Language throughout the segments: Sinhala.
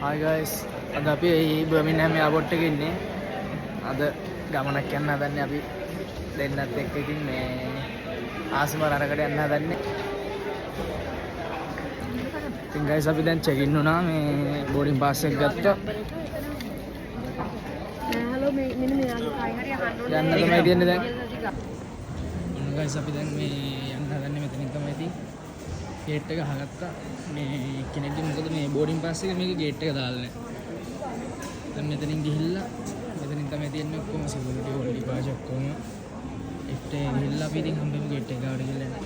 Hi guys, අද අපි බර්මින්හෑම් එයාපෝට් එකේ ඉන්නේ. අද ගමනක් යන්න හදන්නේ අපි දෙන්නත් එක්ක. ඉතින් මේ ආසම රණකට යන්න හදන්නේ. ඉතින් guys අපි දැන් check in වුණා. මේ boarding pass එක ගත්තා. හලෝ මෙන්න මෙයාගේ කයි හරි අහන්න ඕනේ. යන්න තමයි තියන්නේ දැන්. guys අපි දැන් මේ යන්න හදන්නේ මෙතනින් තමයි තියෙන්නේ. ගේට් එක අහගත්තා. මේ කෙනෙක්ගේ මොකද මේ බෝඩින් පාස් එක මේකේ ගේට් එක දාලා නැහැ. දැන් මෙතනින් ගිහිල්ලා මෙතනින් තමයි තියන්නේ ඔක්කොම සිකියුරිටි හොල්ඩි පාස් ඔක්කොම. එක්ට ගිහිල්ලා අපි ඉතින් හම්බෙමු ගේට් එක ගාවට ගිහිල්ලා යන්න.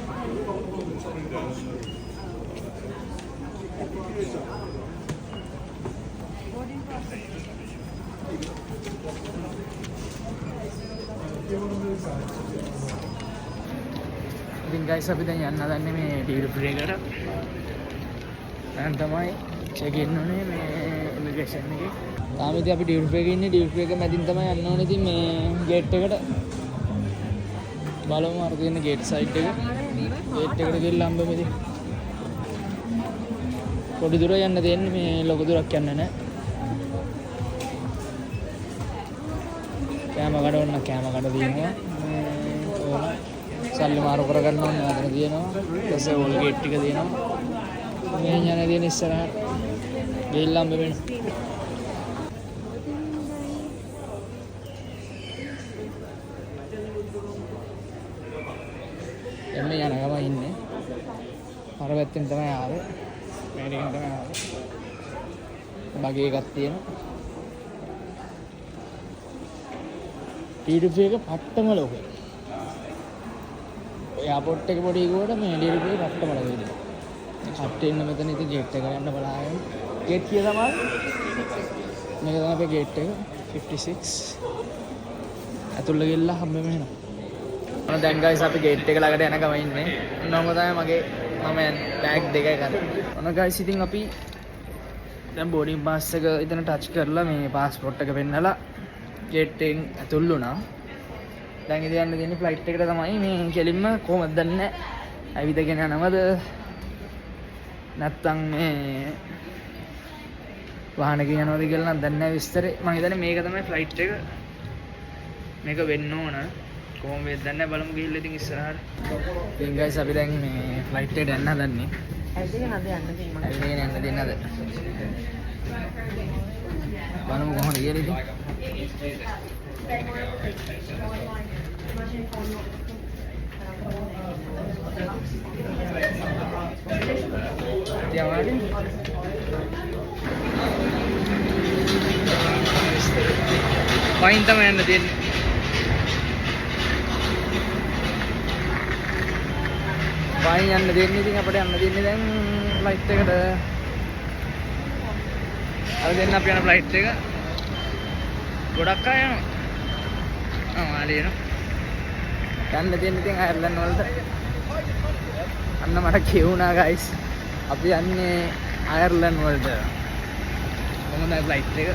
ඉතින් guys අපි දැන් යන්න හදන්නේ මේ ඩියුටි ෆ්‍රී එකට. දැන් තමයි check in උනේ මේ ඉමිග්‍රේෂන් එකේ. තාම ඉතින් අපි ඩියුටි ෆ්‍රී එකේ ඉන්නේ. ඩියුටි ෆ්‍රී එක මැදින් තමයි යන්න ඕනේ. ඉතින් මේ ගේට් එකට බලමු අර තියෙන ගේට් සයිඩ් එක. ගේට් එකට ගිහලා හම්බෙමු ඉතින්. පොඩි දුර යන්න තියෙන්නේ, මේ ලොකු දුරක් යන්න නැහැ. කෑම කඩ ඕන කෑම කඩ තියෙනවා. ඕන සල්ලි මාරු කරගන්න ඕනේ අතන තියෙනවා. ඊටසේ ඕල් ගේට් ටික තියෙනවා. මේ යන තියෙන ඉස්සරහට ගිහිල්ලා හම්බ වෙන්න. එන්නේ යන ගම ඉන්නේ. අර පැත්තෙන් තමයි ආවේ. මේකෙන් තමයි ආවේ. බගී එකක් තියෙනවා. ඩියුටි එක පට්ටම ලෝකේ. එයාපෝට් එක පොඩි ගුවට මේ ඩියුටි එක පට්ටම ලෝකේ. කට්ටිය ඉන්න මෙතන ඉතින් ගේට් එක ගන්න බලාගෙන. ගේට් කීය තමයි? මේක තමයි අපේ ගේට් එක 56. අතුල්ල ගිහලා හම්බෙම එනවා. මම දැන් guys අපි ගේට් එක ළඟට යන ගම ඉන්නේ. ඔන්නම තමයි මගේ මම බෑග් දෙකයි ගන්න. ඔන්න guys ඉතින් අපි දැන් බෝඩින් පාස් එක ඉතන ටච් කරලා මේ පාස්පෝර්ට් එක පෙන්නලා ගේට් එකෙන් ඇතුල් වුණා. දැන් ඉතින් යන්න තියෙන්නේ ෆ්ලයිට් එකට තමයි. මේ කෙලින්ම කොහොමද දන්නේ ඇවිදගෙන යනවද නැත්තම් මේ වාහනකින් යනවද කියලා නම් දන්නේ නැහැ විස්තරේ. මම හිතන්නේ මේක තමයි ෆ්ලයිට් එක. මේක වෙන්න ඕන. කොහොම වෙද්ද දන්නේ නැහැ. බලමු ගිහිල්ලා ඉතින් ඉස්සරහට. ඉතින් guys අපි දැන් මේ ෆ්ලයිට් එකට යන්න හදන්නේ. ඇවිදගෙන අද යන්න තියෙනවා. ඇවිදගෙන යන්න දෙන්නද? බලමු කොහොමද කියලා ඉතින්. Pain තමයි යන්න තියෙන්නේ. pain යන්න දෙන්නේ. ඉතින් අපිට යන්න දෙන්නේ දැන් ෆ්ලයිට් එකට. අර දෙන්න අපි යන ෆ්ලයිට් එක. ගොඩක් අය යනවා. මාළි එනවා. යන්න දෙන්නේ ඉතින් අයර්ලන්ඩ් වලට. අන්න මට කියුණා guys. අපි යන්නේ අයර්ලන්ඩ් වලට. කොහොමද ෆ්ලයිට් එක?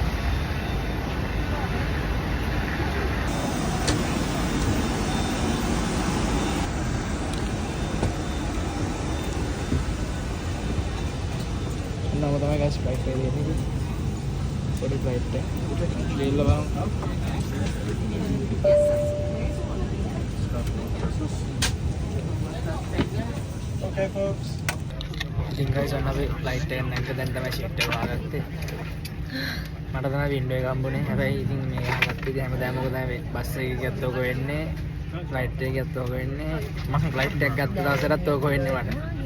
නම තමයි guys ෆ්ලයිට් එක දෙන්නේ. පොඩි ෆ්ලයිට් එක. ගිහිල්ලා බලමු. Okay folks. ඉතින් guys අන්න අපි ෆ්ලයිට් එකෙන් නැගිට දැන් තමයි ෂිට් එක වාගත්තේ. මට තමයි වින්ඩෝ එක හම්බුනේ. හැබැයි ඉතින් මේ ගත්තේ හැමදාම මොකද මේ බස් එකේ ගියත් ඕක වෙන්නේ. ෆ්ලයිට් එකේ ගියත් ඕක වෙන්නේ. මම ෆ්ලයිට් එකක් ගත්ත දවසටත් ඕක වෙන්නේ මට.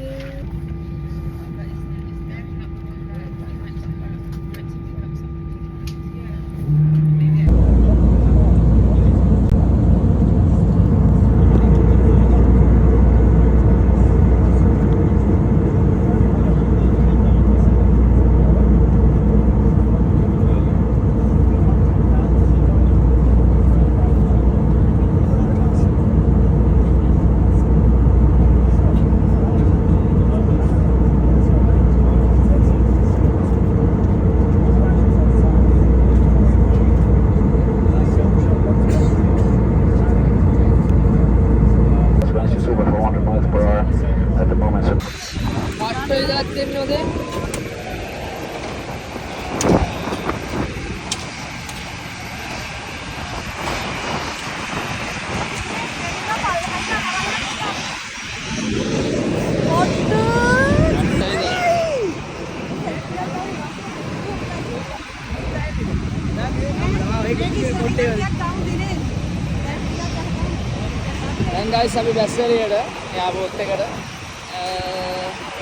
දැන් guys අපි බැස්සරියට එයාපෝට් එකට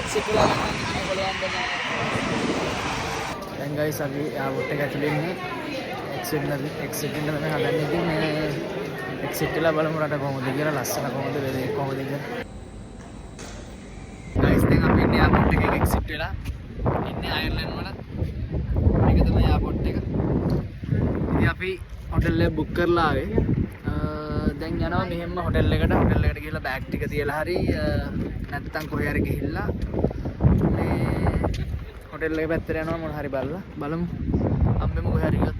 එක්සිට් වෙලා ගන්න බලන්න බෑ. දැන් guys අපි එයාපෝට් එක ඇතුලේ ඉන්නේ. එක්සිට් එක තමයි හදන්නේ. ඉතින් මේ එක්සිට් වෙලා බලමු රට කොහොමද කියලා, ලස්සන කොහොමද, වෙලේ කොහොමද කියලා. guys දැන් අපි ඉන්නේ එයාපෝට් එකේ එක්සිට් වෙලා ඉන්නේ අයර්ලන්ඩ් වල. මේක තමයි එයාපෝට් එක. ඉතින් අපි හොටෙල් එක බුක් කරලා ආවේ. දැන් යනවා මෙහෙම හොටෙල් එකට ගිහලා බෑග් ටික තියලා හරි නැත්තම් කොහේ හරි ගිහිල්ලා මේ හොටෙල් එක පැත්තට යනවා මොන හරි බලලා බලමු අම්මෙම කොහේ හරි ගියොත්.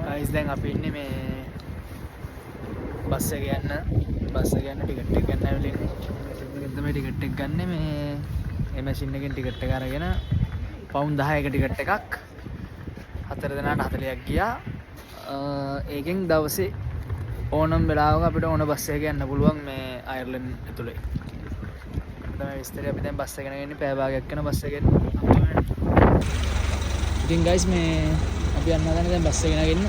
guys දැන් අපි ඉන්නේ මේ බස් එක යන්න ටිකට් එක ගන්න ඇවිල්ලා ඉන්නේ. මෙතන තමයි ටිකට් එක ගන්න මේ මැෂින් එකෙන් ටිකට් එක අරගෙන පවුන්ඩ් 10ක ටිකට් එකක් 4 දෙනාට 40ක් ගියා. ඒකෙන් දවසේ ඕනම් වෙලාවක අපිට ඕන බස් එකක යන්න පුළුවන් මේ අයර්ලන්ඩ් ඇතුලේ. තමයි විස්තරය. අපි දැන් බස් එක ගෙන ඉන්නේ පැය භාගයක් යන බස් එකෙන්. ඉතින් guys මේ අපි යන්න හදන්නේ දැන් බස් එක ගෙනගෙන.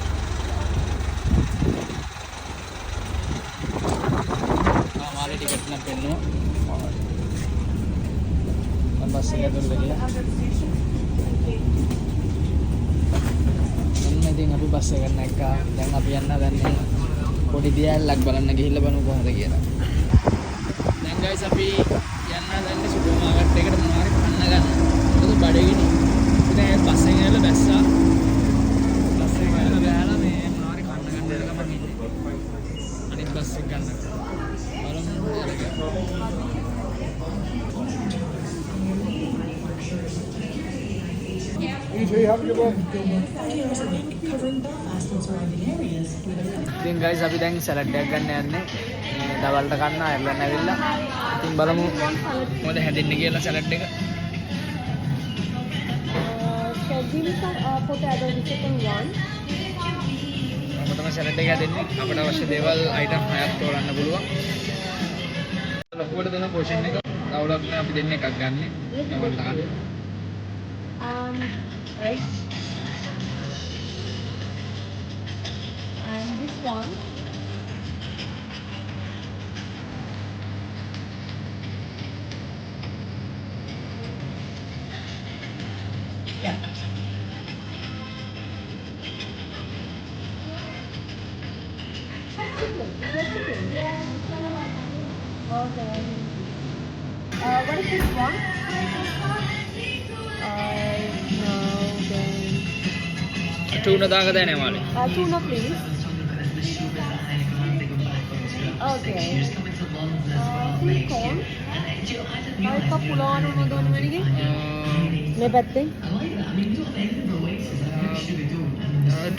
මාළේ ටිකට් නම් පෙන්නවා. බස් එක ඇතුලේ ගිහලා. ඉතින් අපි බස් එක නැග්ගා. දැන් අපි යන්න හදන්නේ පොඩි දියැලක් බලන්න ගිහිල්ලා බලමු කොහොමද කියලා. දැන් guys අපි යන්න හදන්නේ සුපර් මාකට් එකට මොනවා හරි කන්න ගන්න. මොකද බඩගිනි. ඉතින් බස් එකේ ගිහලා බැස්සා. බස් එකේ ගිහලා බෑලා මේ මොනවා හරි කන්න ගන්න දෙන ගමන් ඉන්නේ. අනිත් බස් එක ගන්න. බලමු අරගෙන. ඉතින් guys අපි දැන් සලාඩ් එකක් ගන්න යන්නේ. මේ දවල්ට කන්න අයර්ලන්ඩ් ඇවිල්ලා. ඉතින් බලමු මොකද හැදෙන්නේ කියලා සලාඩ් එක. So give me some potato chicken one. මොකද තමයි සලාඩ් එක හැදෙන්නේ. අපිට අවශ්‍ය දේවල් අයිටම් 6ක් තෝරන්න පුළුවන්. ලොකුවට දෙන පෝෂන් එක දවල්ට අපි දෙන්නේ එකක් ගන්න. දවල්ට ගන්න. Right. And this one. Yeah. Okay. What is this one? Tuna දාක දෙන්නේ මාළේ. Tuna please. Okay. Sweet corn. Ay kapulaano mo doon වෙලිගේ. මේ පැත්තේ.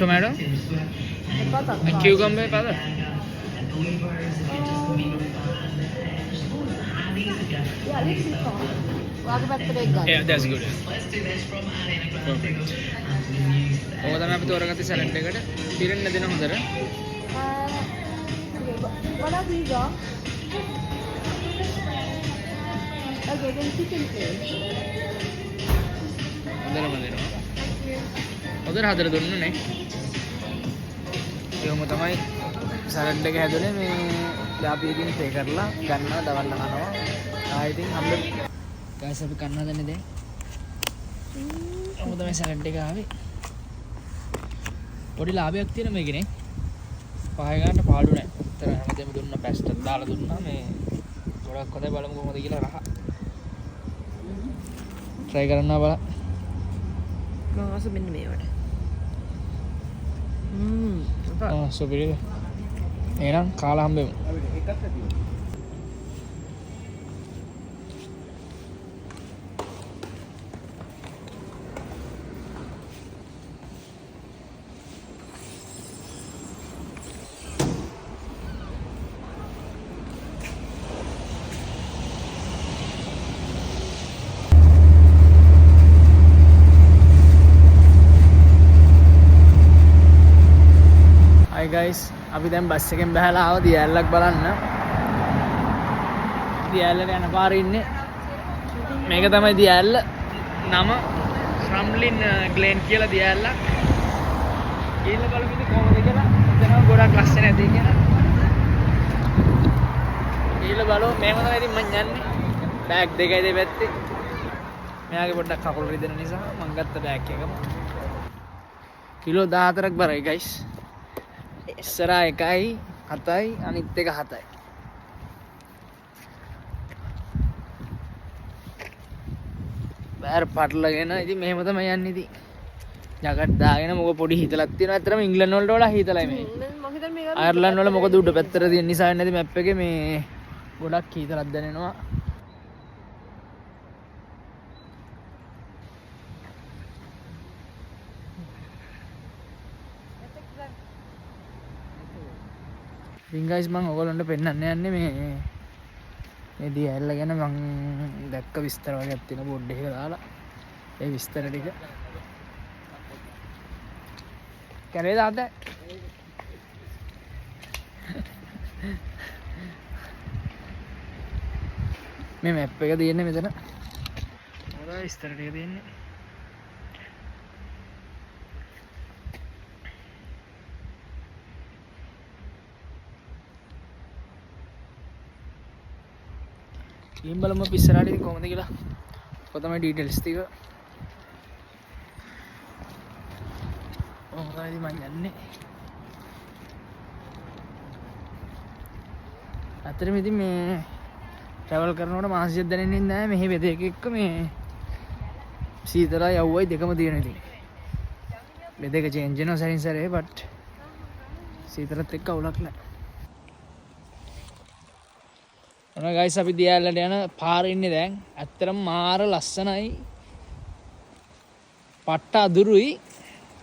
Tomato. Patak. Cucumber පාද. Yeah, let's see corn. වාගේ පැත්තට එක ගන්න. Yeah, that's good. Perfect. ඕක තමයි අපි තෝරගත්තේ සලාඩ් එකට. පිරෙන්න දෙන හොඳට. What are these? Okay, then chicken please. හොඳටම දෙනවා. හොඳට හදලා දුන්නා නේ. ඒවම තමයි සලාඩ් එක හැදුනේ. මේ අපි ඉතින් පේ කරලා ගන්නවා දවල්ට කනවා. ආයෙ ඉතින් හම්බෙ. guys අපි කන්න හදන්නේ දැන්. ඔහොම තමයි සලාඩ් එක ආවේ. පොඩි ලාභයක් තියෙන මේකනේ. පහය ගන්න පාඩු නැහැ. උතර හැමදේම දුන්නා පැස්ට් දාලා දුන්නා මේ ගොඩක් හොඳයි බලමු කොහොමද කියලා රහ. try කරනවා බලන්න. මම අස මෙන්න මේවට. සුපිරිද? එහෙනම් කාලා හම්බෙමු. Hi guys, අපි දැන් බස් එකෙන් බහලා ආව දියැලක් බලන්න. දියැලට යන පාරේ ඉන්නේ. මේක තමයි දියැල්ල. නම ශ්‍රම්ලින් ග්ලෙන් කියලා දියැලක්. ගිහිල්ලා බලමු ඉතින් කොහොමද කියලා. එතනම ගොඩක් ලස්සන ඇති කියලා. ගිහිල්ලා බලමු. මේව තමයි ඉතින් මං යන්නේ. බෑග් දෙකයි දෙපැත්තේ. මෙයාගේ පොඩ්ඩක් කකුල රිදෙන නිසා මං ගත්ත බෑග් එකම. කිලෝ 14ක් බරයි ගයිස්. ඉස්සරහා 1යි 7යි අනිත් එක 7යි. බෑර පටලගෙන ඉතින් මෙහෙම තමයි යන්නේ ඉතින්. ජැකට් දාගෙන මොකද පොඩි හිතලක් තියෙනවා. ඇත්තටම ඉංග්ලන්ඩ් වලට වඩා හිතලයි මේ. මම හිතන්නේ මේක අයර්ලන්ඩ් වල මොකද උඩ පැත්තට තියෙන නිසා නැති මැප් එකේ මේ ගොඩක් හිතලක් දැනෙනවා. ඉතින් ගයිස් මම ඔයගොල්ලන්ට පෙන්නන්න යන්නේ මේ DL ගැන මම දැක්ක විස්තර වගේක් තියෙන බෝඩ් එකක දාලා ඒ විස්තර ටික කරේ දාද මේ මැප් එක තියෙන්නේ මෙතන මොකද විස්තර ටික තියෙන්නේ ගිහින් බලමු අපි ඉස්සරහට ඉතින් කොහොමද කියලා. ඔක තමයි ඩීටේල්ස් ටික. ඔහොමයි මම යන්නේ. අතරම ඉතින් මේ ට්‍රැවල් කරනකොට මාසියක් දැනෙන්නේ නැහැ. මෙහි වෙද එක එක්ක මේ සීතලයි යව්වයි දෙකම තියෙන ඉතින්. වෙද එක චේන්ජ් වෙනවා සරින් සරේ බට් සීතලත් එක්ක අවුලක් නැහැ. ඔන්න ගයිස් අපි දියාලට යන පාර ඉන්නේ දැන්. ඇත්තටම මාර ලස්සනයි. පට්ට අදුරුයි.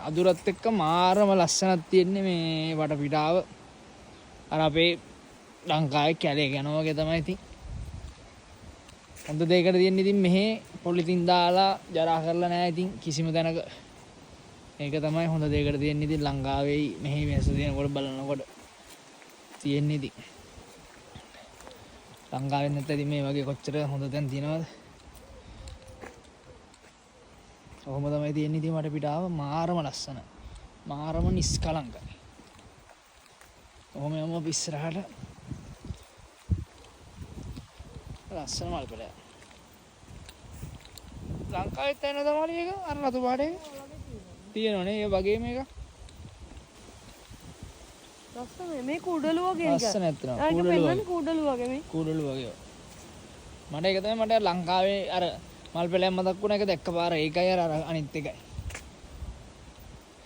අදුරත් එක්ක මාරම ලස්සනක් තියෙන්නේ මේ වටපිටාව. අර අපේ ලංකාවේ කැලේ යනවා වගේ තමයි ඉතින්. හොඳ දෙයකට තියෙන්නේ ඉතින් මෙහි පොලිතින් දාලා ජරා කරලා නැහැ ඉතින් කිසිම තැනක. ඒක තමයි හොඳ දෙයකට තියෙන්නේ ඉතින් ලංකාවේ මෙහි මේස තියෙනකොට බලනකොට තියෙන්නේ ඉතින්. ලංකාවෙන් නැත්නම් මේ වගේ කොච්චර හොඳ තැන් තියෙනවද? ඔහොම තමයි තියෙන්නේ ඉතින් වටපිටාව මාරම ලස්සන. මාරම නිස්කලංකයි. ඔහොම යමු අපි ඉස්සරහට. ලස්සන මල් පෙළයක්. ලංකාවේ තැන තමයි එක අර රතු පාටේ තියෙනවනේ ඒ වගේ මේක. ලස්සන මේ කුඩලු වගේ නිකන්. ලස්සන නැත්නම් ඒක පෙන්නන්නේ කුඩලු වගේ මේ. කුඩලු වගේ. මට ඒක තමයි මට ලංකාවේ අර මල් පෙළයක් මතක් වුණා ඒක දැක්ක පාර ඒකයි අර අනිත් එකයි.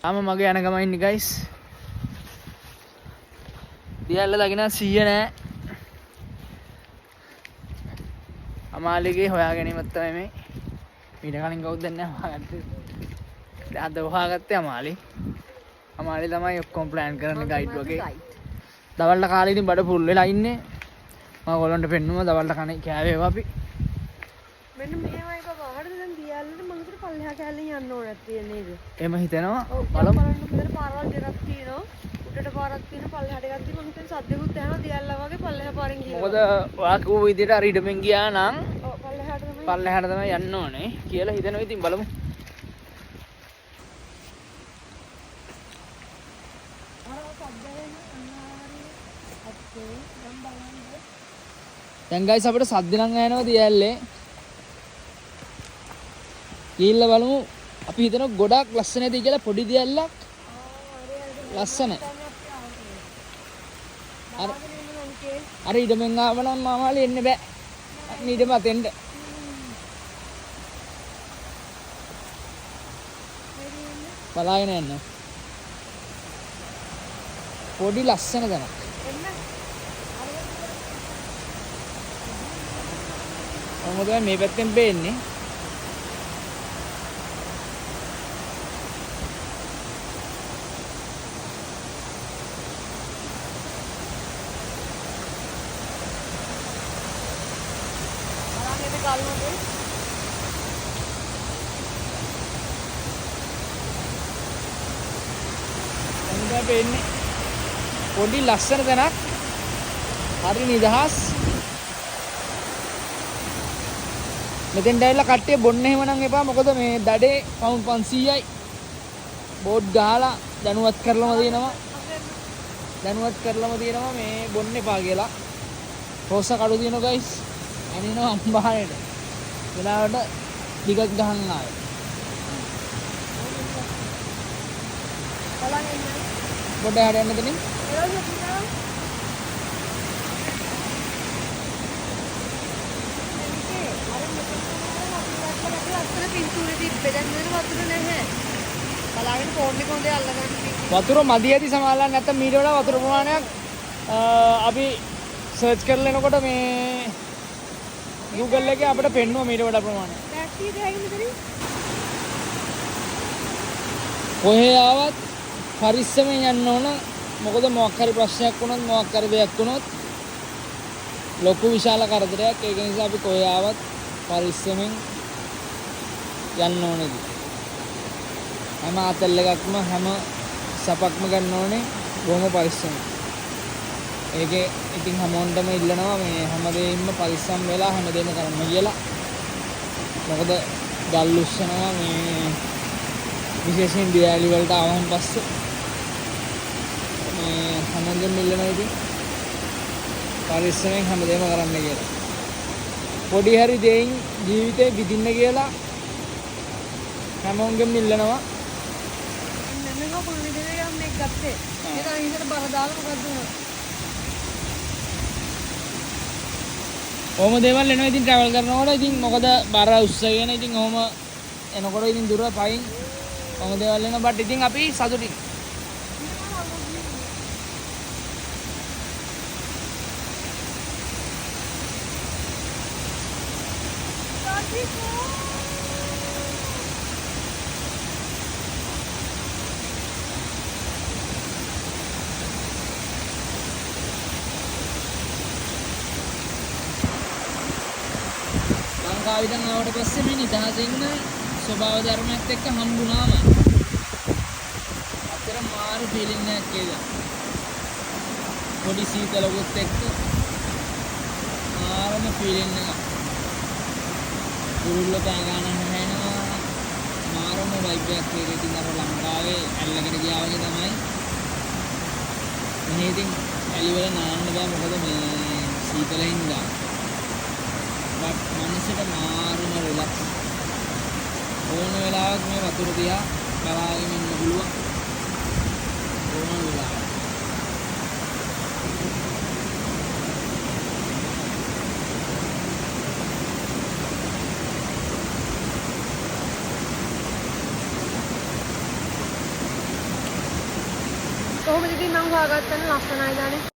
ආම මගේ යන ගමන් ඉන්නේ ගයිස්. දියල්ල දකින්න 100 නෑ. අමාලිගේ හොයා ගැනීමක් තමයි මේ. ඊට කලින් කවුද දන්නේ නැහැ හොයාගත්තේ. අද හොයාගත්තේ අමාලි. අමාලි තමයි ඔක්කොම ප්ලෑන් කරන්නේ ගයිඩ් වගේ. දවල්ට කාලේ ඉතින් බඩ ෆුල් වෙලා ඉන්නේ. මම ඔයගොල්ලන්ට පෙන්නුවා දවල්ට කන්නේ කෑවේවා අපි. මෙන්න මේවයි බබා. හරිද දැන් දියල්ලට මම හිතුවේ පල්ලෙහා කැලේ යන්න ඕනක් තියෙන නේද? එහෙම හිතෙනවා. බලමු. මෙතන පාරවල් දෙකක් තියෙනවා. උඩට පාරක් තියෙන පල්ලෙහාට එකක් තියෙනවා. මම හිතන්නේ සද්දෙකුත් ඇහෙනවා දියල්ලා වගේ පල්ලෙහා පාරෙන් ගියා. මොකද ඔයා කිව්ව විදිහට අර ඉඩමෙන් ගියා නම් ඔව් පල්ලෙහාට තමයි යන්න ඕනේ කියලා හිතනවා. ඉතින් බලමු. දැන් ගයිස් අපිට සද්ද නම් ඇහෙනවා දියැල්ලේ. ගිහිල්ලා බලමු. අපි හිතනවා ගොඩක් ලස්සන ඇති කියලා පොඩි දියැල්ලක්. ලස්සන. අර ඉඩමෙන් ආවනම් මාමාලි එන්න බෑ. ඊටම අතෙන්ද. බලාගෙන යන්න. පොඩි ලස්සන තැනක්. මොකද මේ පැත්තෙන් බේන්නේ. බේන්නේ. පොඩි ලස්සන තැනක්. හරි නිදහස්. මෙතෙන් දැවිලා කට්ටිය බොන්න එහෙම නම් එපා. මොකද මේ දඩේ පවුන් 500යි. බෝඩ් ගහලා දැනුවත් කරලම තියෙනවා. දැනුවත් කරලම තියෙනවා මේ බොන්න එපා කියලා. රෝස කඩු තියෙනවා ගයිස්. අනිනවා අම්බානේට. වෙලාවට ටිකක් ගහන් ආවේ. බලන්න එන්න. පොඩ්ඩක් හරියට යන්න දෙන්න. බලාගෙන ෆෝන් එක හොඳේ අල්ලගන්න. වතුර මදි ඇති සමාලලා නැත්නම් මීට වඩා වතුර ප්‍රමාණයක් අපි සර්ච් කරලා එනකොට මේ Google එකේ අපිට පෙන්නුවා මීට වඩා ප්‍රමාණයක්. ටැක්සි දෙහින් මෙතනින් කොහේ ආවත් පරිස්සමෙන් යන්න ඕන. මොකද මොකක් හරි ප්‍රශ්නයක් වුණොත් මොකක් හරි දෙයක් වුණොත් ලොකු විශාල කරදරයක්. ඒක නිසා අපි කොහේ ආවත් පරිස්සමෙන් යන්න ඕනේද. හැම අතල් එකක්ම හැම සපක්ම ගන්න ඕනේ බොහොම පරිස්සමෙන්. ඒකේ ඉතින් හැමෝන්ටම ඉල්ලනවා මේ හැමදේම පරිස්සම් වෙලා හැමදේම කරන්න කියලා. මොකද ගල් උස්සනවා මේ විශේෂයෙන් දියැලි වලට ආවම පස්සේ මේ හැමෝන්ගෙම ඉල්ලනවා ඉතින් පරිස්සමෙන් හැමදේම කරන්න කියලා. පොඩි හරි දෙයින් ජීවිතේ විඳින්න කියලා හැමෝන්ගෙම ඉල්ලනවා. මෙන්නක පානි දෙවියන් මේක ගත්තේ. ඒක අනිතර බර දාලා මොකද්ද උනා? ඔහොම දේවල් එනවා ඉතින් ට්‍රැවල් කරනකොට ඉතින් මොකද බර උස්සගෙන ඉතින් ඔහොම එනකොට ඉතින් දුර පයින් ඔහොම දේවල් එනවා බට් ඉතින් අපි සතුටින් ලංකාවෙන් ආවට පස්සේ මේ නිදහසින් ස්වභාව ධර්මයක් එක්ක හම්බුනාම අතර මාරු ෆීලිං එකක් ඒක. පොඩි සීතලකුත් එක්ක මාරම ෆීලිං එකක්. කුරුල්ල පෑ ගන්න හැමෙනවා මාරම වයිබ් එකක් ඒක. ඉතින් අර ලංකාවේ ඇල්ලගෙන ගියා වගේ තමයි. මෙහි ඉතින් ඇලි වල නාන්න බෑ මොකද මේ සීතලින් ගා. බට් මනසට මාරුම රිලැක්ස්. ඕන වෙලාවක මේ වතුර දිහා බලාගෙන ඉන්න පුළුවන්. ඕන වෙලාවක. කොහොමද ඉතින් මම හොයාගත්තනේ ලස්සනයි දානේ.